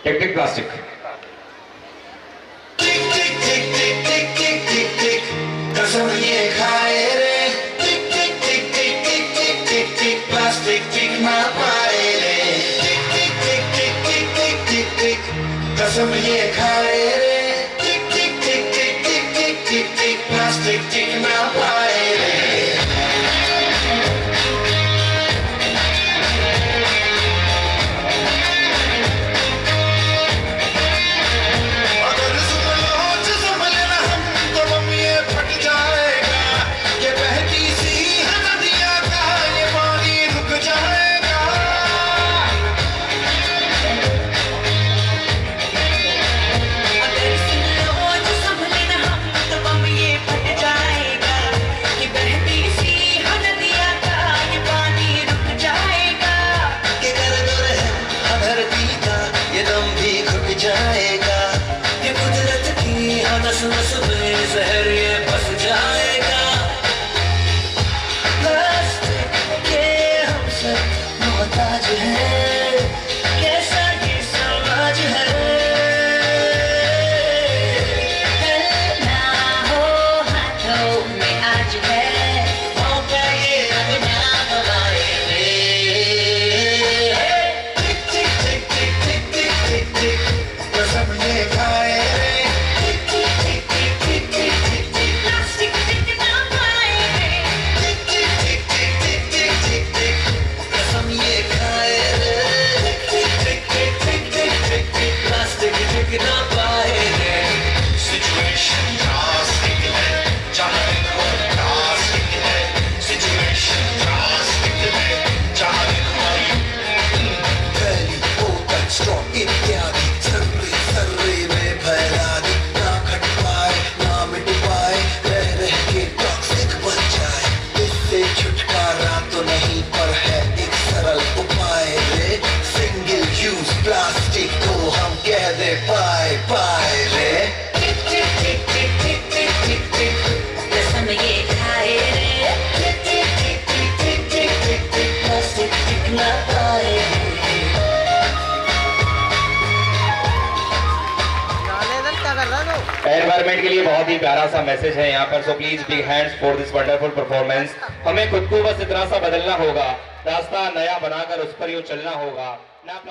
टिक टिक plastic. टिक टिक टिक टिक टिक टिक टिक टिक कसम ये खाए रे। टिक टिक टिक टिक टिक टिक टिक टिक प्लास्टिक टिक ना पाए रे। टिक टिक टिक टिक टिक टिक टिक टिक कसम ये खाए रे। टिक टिक टिक टिक टिक टिक टिक टिक प्लास्टिक टिक ना पाए रे। जहर ये बस जाएगा। प्लास्टिक के हम सब मोहताज हैं, कैसा ये समाज है। ना हो हाथों में आज है मौका ये अब ना गवाए रे। टिक टिक टिक टिक टिक टिक टिक टिक कसम ये खाए रे। प्लास्टिक को हम कह दे बाय बाय रे। टिक टिक टिक टिक टिक टिक टिक टिक कसम ये खाए रे। टिक टिक टिक टिक टिक टिक टिक टिक प्लास्टिक टिक ना पाए रे। एनवायरमेंट के लिए बहुत ही प्यारा सा मैसेज है यहाँ पर। So please big hands for this wonderful performance. हमें खुद को बस इतना सा बदलना होगा, रास्ता नया बनाकर उस पर यूं चलना होगा ना।